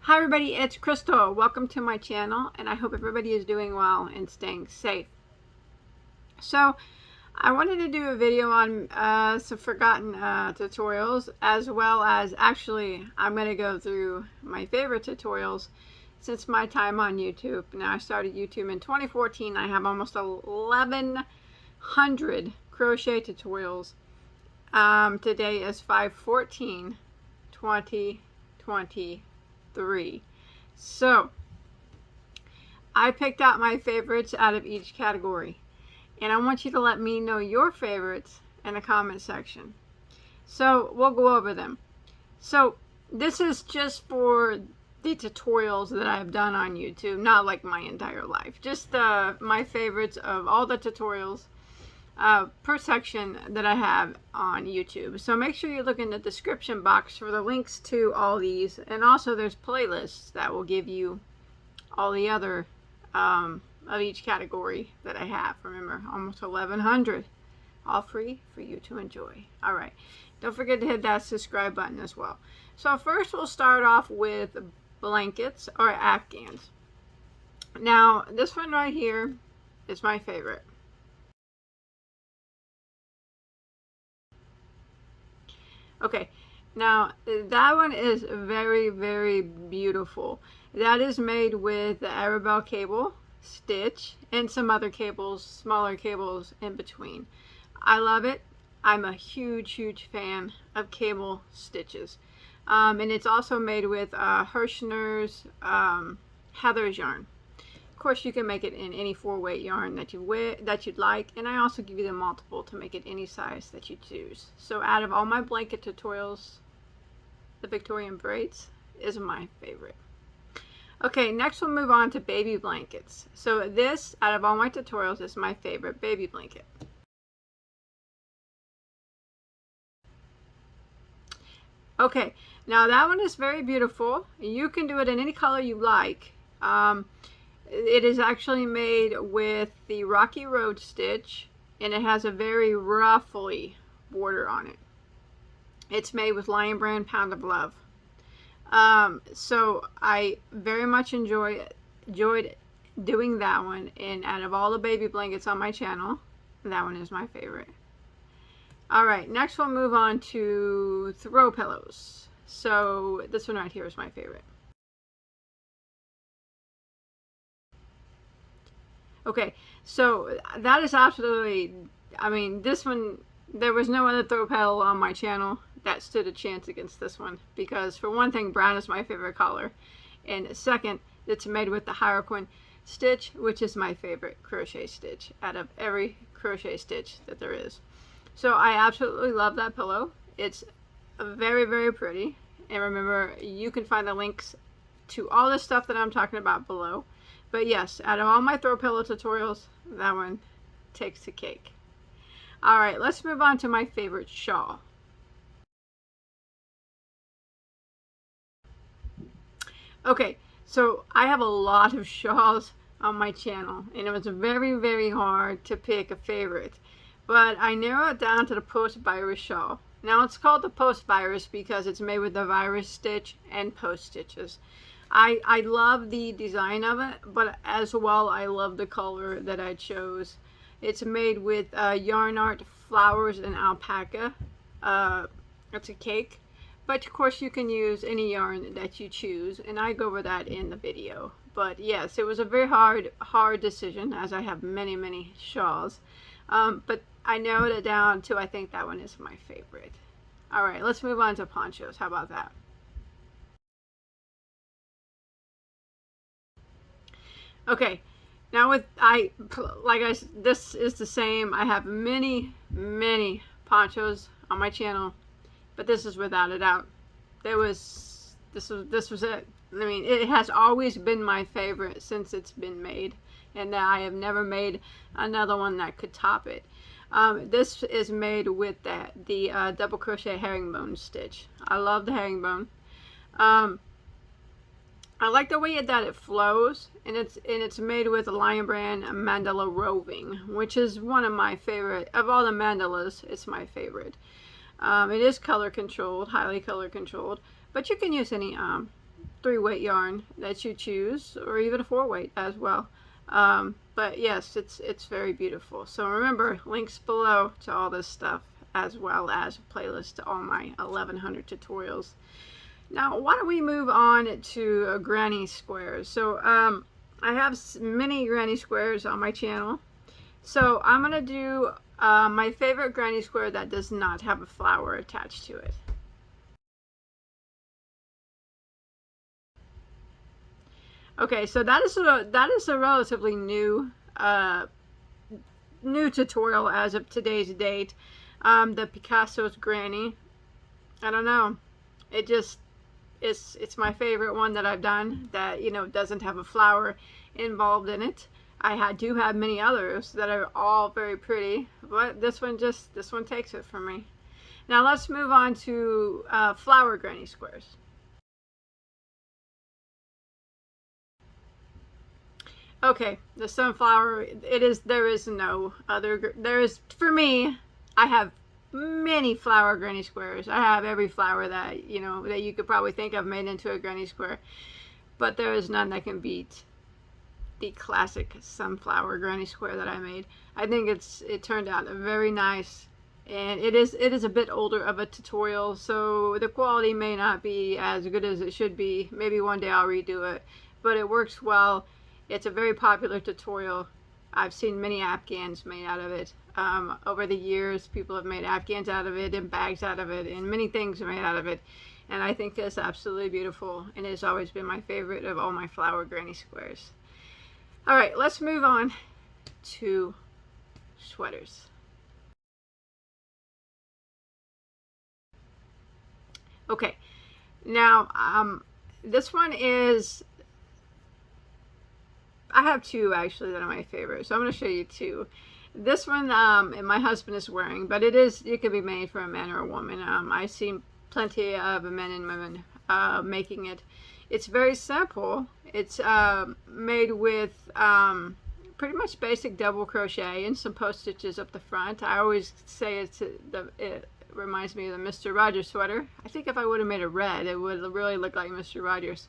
Hi everybody, it's Crystal. Welcome to my channel, and I hope everybody is doing well and staying safe. So I wanted to do a video on some forgotten tutorials, as well as actually I'm going to go through my favorite tutorials since my time on YouTube. Now, I started YouTube in 2014. I have almost 1,100 crochet tutorials. Today is 5/14/2023. So I picked out my favorites out of each category, and I want you to let me know your favorites in the comment section. So we'll go over them. So this is just for the tutorials that I've done on YouTube, not like my entire life, just my favorites of all the tutorials per section that I have on YouTube. So make sure you look in the description box for the links to all these, and also there's playlists that will give you all the other of each category that I have. Remember, almost 1,100, all free for you to enjoy. All right, don't forget to hit that subscribe button as well. So first we'll start off with blankets or afghans. Now this one right here is my favorite. Okay, now that one is very, very beautiful. That is made with the Arabelle cable stitch and some other cables, smaller cables in between. I love it. I'm a huge, huge fan of cable stitches. And it's also made with Hirschner's Heather's yarn. Of course, you can make it in any 4-weight yarn that you'd like, and I also give you the multiple to make it any size that you choose. So out of all my blanket tutorials, the Victorian Braids is my favorite. Okay, next we'll move on to baby blankets. So this, out of all my tutorials, is my favorite baby blanket. Okay, now that one is very beautiful. You can do it in any color you like. It is actually made with the Rocky Road stitch, and it has a very ruffly border on it. It's made with Lion Brand Pound of Love. So I very much enjoyed doing that one, and out of all the baby blankets on my channel, that one is my favorite. Alright, next we'll move on to throw pillows. So this one right here is my favorite. Okay, so that is absolutely, I mean, this one, there was no other throw pillow on my channel that stood a chance against this one, because for one thing, brown is my favorite color, and second, it's made with the Harlequin stitch, which is my favorite crochet stitch out of every crochet stitch that there is. So I absolutely love that pillow. It's very, very pretty, and remember, you can find the links to all the stuff that I'm talking about below. But yes, out of all my throw pillow tutorials, that one takes the cake. Alright, let's move on to my favorite shawl. Okay, so I have a lot of shawls on my channel, and it was very, very hard to pick a favorite. But I narrowed it down to the post-virus shawl. Now it's called the post-virus because it's made with the virus stitch and post stitches. I love the design of it, but as well I love the color that I chose. It's made with yarn art, flowers, and alpaca. It's a cake, but of course you can use any yarn that you choose, and I go over that in the video. But yes, it was a very hard decision, as I have many, many shawls. But I narrowed it down to, I think that one is my favorite. Alright, let's move on to ponchos. How about that? Okay, now this is the same. I have many, many ponchos on my channel, but this is without a doubt. This was it. I mean, it has always been my favorite since it's been made, and I have never made another one that could top it. This is made with the double crochet herringbone stitch. I love the herringbone. I like the way that it flows, and it's made with a Lion Brand Mandala roving, which is one of my favorite of all the mandalas. It's my favorite. It is color controlled, highly color controlled, but you can use any 3-weight yarn that you choose, or even a 4-weight as well. But yes, it's very beautiful. So remember, links below to all this stuff, as well as a playlist to all my 1100 tutorials. Now, why don't we move on to granny squares? So I have many granny squares on my channel. So I'm going to do my favorite granny square that does not have a flower attached to it. Okay, so that is a relatively new tutorial as of today's date. The Picasso's granny. I don't know. It's my favorite one that I've done that, you know, doesn't have a flower involved in it. I do have many others that are all very pretty, but this one takes it for me. Now let's move on to flower granny squares. Okay, the sunflower, there is no other, for me, I have many flower granny squares. I have every flower that, you know, that you could probably think of made into a granny square, but there is none that can beat the classic sunflower granny square that I made. I think it turned out very nice, and it is a bit older of a tutorial, so the quality may not be as good as it should be. Maybe one day I'll redo it, but it works well. It's a very popular tutorial. I've seen many afghans made out of it. Over the years, people have made afghans out of it, and bags out of it, and many things are made out of it. And I think it's absolutely beautiful, and it has always been my favorite of all my flower granny squares. All right, let's move on to sweaters. Okay, now this one is, I have two actually that are my favorite, so I'm going to show you two. This one, my husband is wearing, but it can be made for a man or a woman. I've seen plenty of men and women making it. It's very simple. It's made with pretty much basic double crochet and some post stitches up the front. I always say it reminds me of the Mr. Rogers sweater. I think if I would have made it red, it would really look like Mr. Rogers.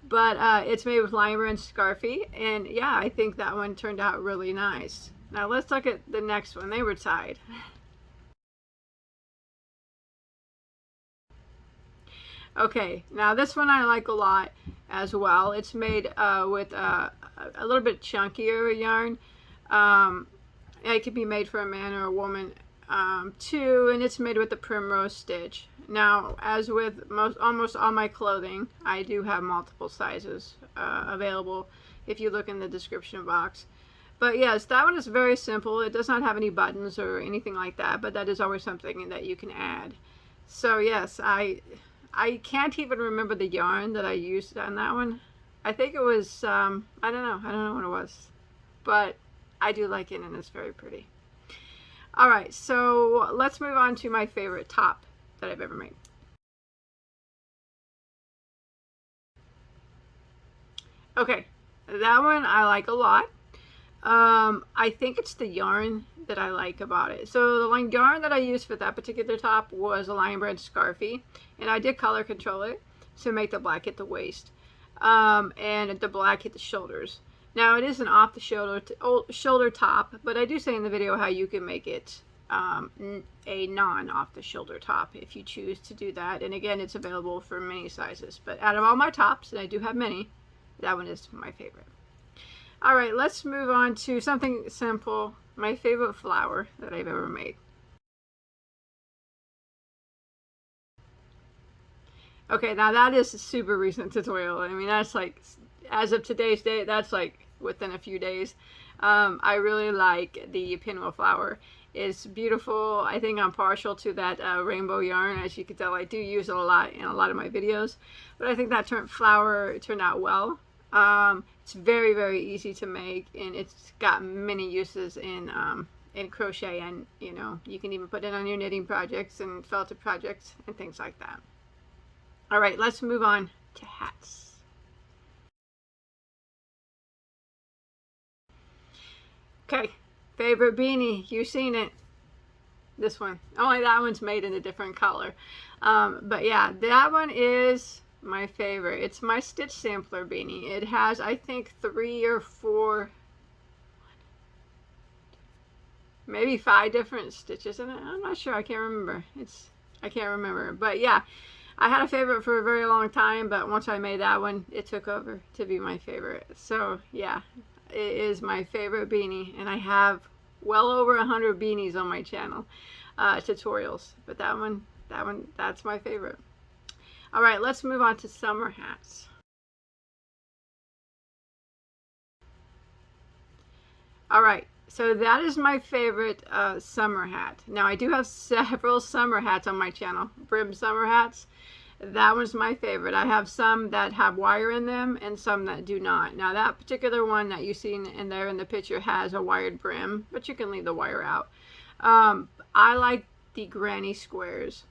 But it's made with liner and scarfy, and yeah, I think that one turned out really nice. Now let's look at the next one. They were tied. Okay, now this one I like a lot as well. It's made with a little bit chunkier yarn. It can be made for a man or a woman too, and it's made with the Primrose stitch. Now, as with almost all my clothing, I do have multiple sizes available if you look in the description box. But yes, that one is very simple. It does not have any buttons or anything like that, but that is always something that you can add. So yes, I can't even remember the yarn that I used on that one. I think it was, I don't know what it was, but I do like it, and it's very pretty. All right, so let's move on to my favorite top that I've ever made. Okay, that one I like a lot. I think it's the yarn that I like about it. So the yarn that I used for that particular top was a Lion Brand Scarfie, and I did color control it to make the black hit the waist, and the black hit the shoulders. Now it is an off the shoulder top, but I do say in the video how you can make it a non off the shoulder top if you choose to do that. And again, it's available for many sizes, but out of all my tops, and I do have many, that one is my favorite. All right, let's move on to something simple. My favorite flower that I've ever made. Okay, now that is a super recent tutorial. I mean, that's like, as of today's date, that's like within a few days. I really like the Pinwheel flower. It's beautiful. I think I'm partial to that rainbow yarn. As you can tell, I do use it a lot in a lot of my videos. But I think that flower turned out well. It's very, very easy to make, and it's got many uses in crochet, and you know, you can even put it on your knitting projects and felted projects and things like that. All right, let's move on to hats. Okay, favorite beanie, you've seen it. This one, only that one's made in a different color. But yeah, that one is my favorite. It's my stitch sampler beanie. It has, I think, 3 or 4, maybe 5 different stitches in it. I'm not sure. I can't remember. I can't remember. But yeah, I had a favorite for a very long time, but once I made that one, it took over to be my favorite. So yeah, it is my favorite beanie, and I have well over 100 beanies on my channel, tutorials. But that's my favorite. All right, let's move on to summer hats. All right, so that is my favorite summer hat. Now, I do have several summer hats on my channel, brim summer hats. That one's my favorite. I have some that have wire in them and some that do not. Now, that particular one that you see in there in the picture has a wired brim, but you can leave the wire out. I like the granny squares.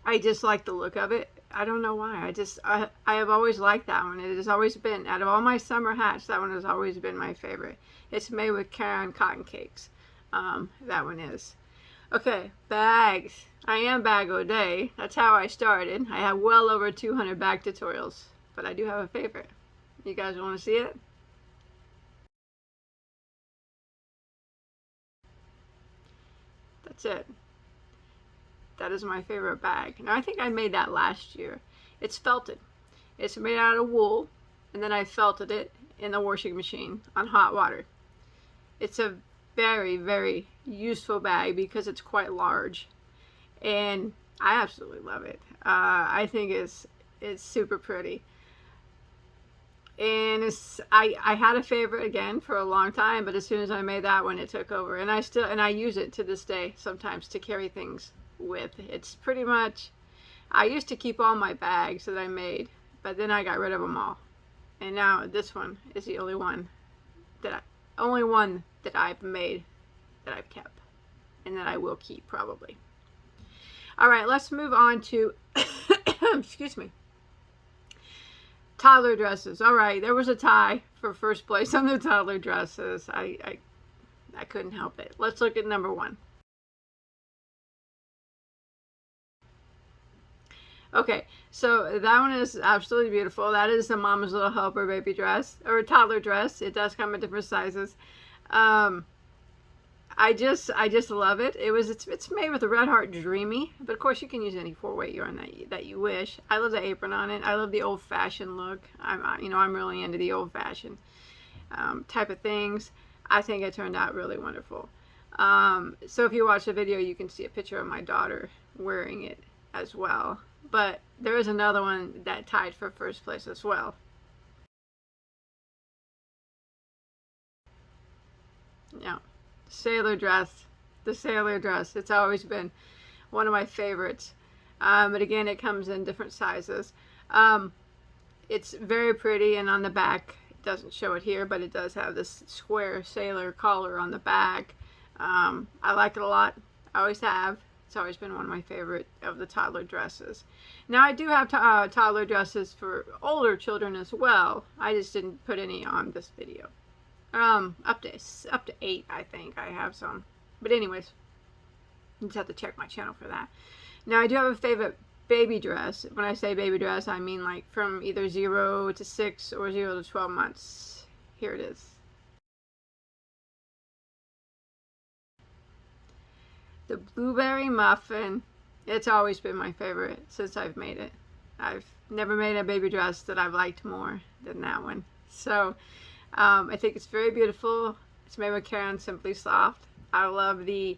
I just like the look of it. I don't know why. I have always liked that one. It has always been, out of all my summer hats, that one has always been my favorite. It's made with Karen cotton cakes. That one is. Okay, bags. I am Bag O'Day. That's how I started. I have well over 200 bag tutorials, but I do have a favorite. You guys want to see it? That's it. That is my favorite bag. Now, I think I made that last year. It's felted. It's made out of wool, and then I felted it in the washing machine on hot water. It's a very, very useful bag because it's quite large, and I absolutely love it. I think it's super pretty, and I had a favorite again for a long time, but as soon as I made that one, it took over, and I use it to this day sometimes to carry things with. It's pretty much, I used to keep all my bags that I made, but then I got rid of them all, and now this one is the only one that I've made that I've kept and that I will keep probably. All right, let's move on to excuse me, toddler dresses. All right, there was a tie for first place on the toddler dresses. I couldn't help it. Let's look at number 1. Okay, so that one is absolutely beautiful. That is the Mama's Little Helper baby dress, or toddler dress. It does come in different sizes. I just love it. It's made with a Red Heart Dreamy, but of course you can use any 4-weight yarn that you wish. I love the apron on it. I love the old-fashioned look. I'm really into the old-fashioned type of things. I think it turned out really wonderful. So if you watch the video, you can see a picture of my daughter wearing it as well. But there is another one that tied for first place as well. Yeah, sailor dress. The sailor dress. It's always been one of my favorites. But again, it comes in different sizes. It's very pretty, and on the back, it doesn't show it here, but it does have this square sailor collar on the back. I like it a lot. I always have. It's always been one of my favorite of the toddler dresses. Now, I do have toddler dresses for older children as well. I just didn't put any on this video. Up to 8, I think I have some. But anyways, you just have to check my channel for that. Now, I do have a favorite baby dress. When I say baby dress, I mean like from either 0 to 6 or 0 to 12 months. Here it is. The blueberry muffin. It's always been my favorite since I've made it. I've never made a baby dress that I've liked more than that one. So I think it's very beautiful. It's made with Karen Simply Soft. I love the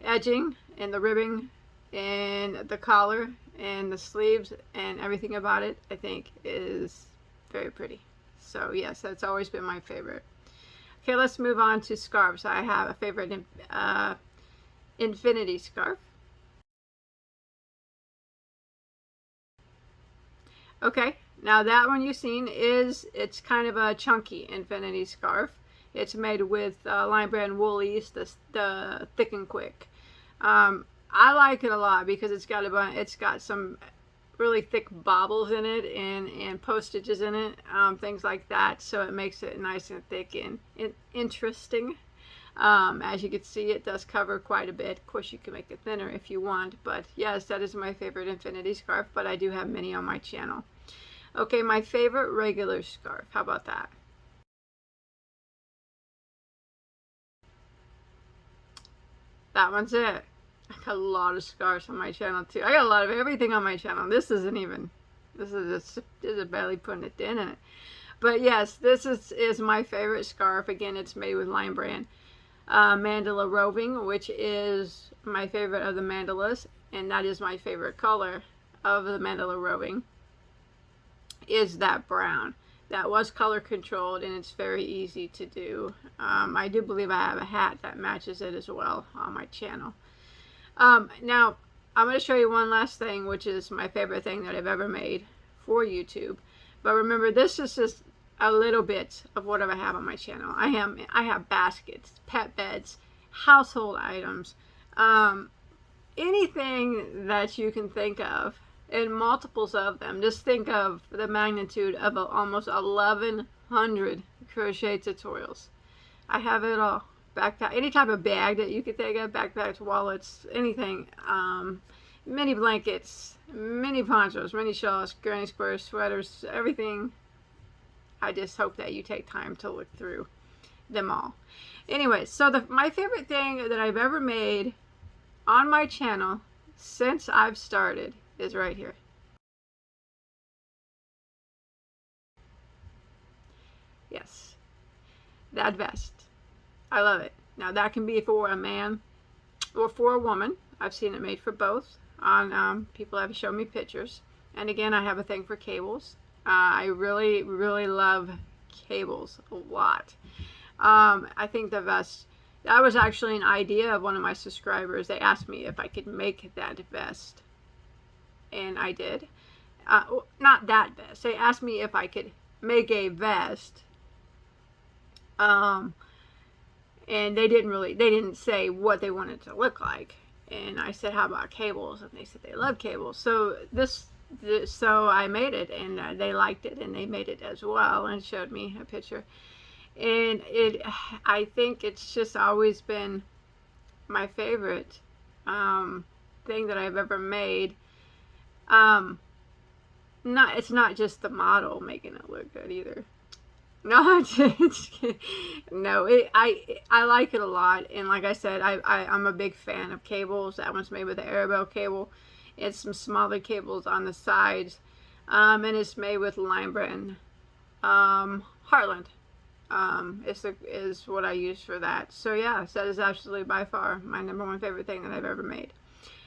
edging and the ribbing and the collar and the sleeves and everything about it. I think is very pretty. So yes, that's always been my favorite. Okay, let's move on to scarves. I have a favorite Infinity scarf. Okay, now that one you've seen it's kind of a chunky Infinity scarf. It's made with Line Brand Woolies, the Thick and Quick. I like it a lot because it's got some really thick bobbles in it and postages in it, things like that. So it makes it nice and thick and interesting. As you can see, it does cover quite a bit. Of course, you can make it thinner if you want, but yes, that is my favorite infinity scarf, but I do have many on my channel. Okay, my favorite regular scarf. How about that? That one's it. I got a lot of scarves on my channel too. I got a lot of everything on my channel. This is barely putting a dent in it. But yes, this is my favorite scarf. Again, it's made with Lion Brand Mandala roving, which is my favorite of the mandalas, and that is my favorite color of the mandala roving, is that brown. That was color controlled, and it's very easy to do. I do believe I have a hat that matches it as well on my channel. Now, I'm going to show you one last thing, which is my favorite thing that I've ever made for YouTube. But remember, this is just a little bit of whatever I have on my channel. I have baskets, pet beds, household items, anything that you can think of, and multiples of them. Just think of the magnitude of almost 1,100 crochet tutorials. I have it all. Backpack, any type of bag that you could think of, backpacks, wallets, anything. Mini blankets, mini ponchos, mini shawls, granny squares, sweaters, everything. I just hope that you take time to look through them all. Anyway, so my favorite thing that I've ever made on my channel since I've started is right here. Yes, that vest. I love it. Now that can be for a man or for a woman. I've seen it made for both. On people have shown me pictures. And again, I have a thing for cables. I really, really love cables a lot. I think the vest, that was actually an idea of one of my subscribers. They asked me if I could make that vest, and I did. Not that vest. They asked me if I could make a vest. And they didn't say what they wanted to look like. And I said, how about cables? And they said they love cables. So so I made it, and they liked it, and they made it as well, and showed me a picture. And I think it's just always been my favorite thing that I've ever made. It's not just the model making it look good either. No, no. I like it a lot, and like I said, I'm a big fan of cables. That one's made with the Arabelle cable. It's some smaller cables on the sides, and it's made with Lion Brand Heartland. Is what I use for that. So yeah, that is absolutely by far my #1 favorite thing that I've ever made.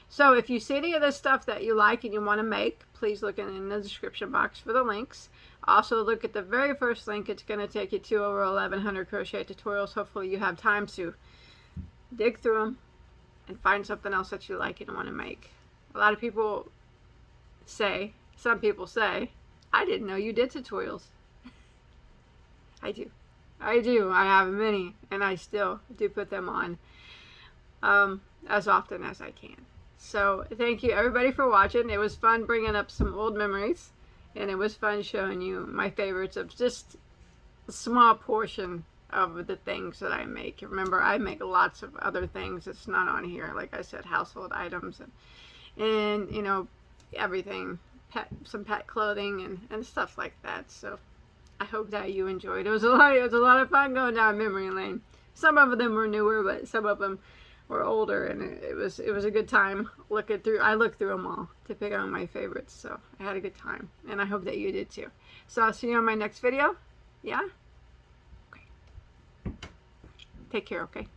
So if you see any of this stuff that you like and you want to make, please look in the description box for the links. Also look at the very first link. It's going to take you to over 1,100 crochet tutorials. Hopefully you have time to dig through them and find something else that you like and want to make. A lot of people say, some people say, I didn't know you did tutorials. I do. I have many, and I still do put them on as often as I can. So thank you everybody for watching. It was fun bringing up some old memories, and it was fun showing you my favorites of just a small portion of the things that I make. Remember, I make lots of other things that's not on here. Like I said, household items and you know, everything, some pet clothing and stuff like that. So I hope that you enjoyed. It was a lot of fun going down memory lane. Some of them were newer, but some of them were older, and it was a good time looking through. I looked through them all to pick out my favorites, so I had a good time, and I hope that you did too. So I'll see you on my next video. Yeah? Okay. Take care, okay?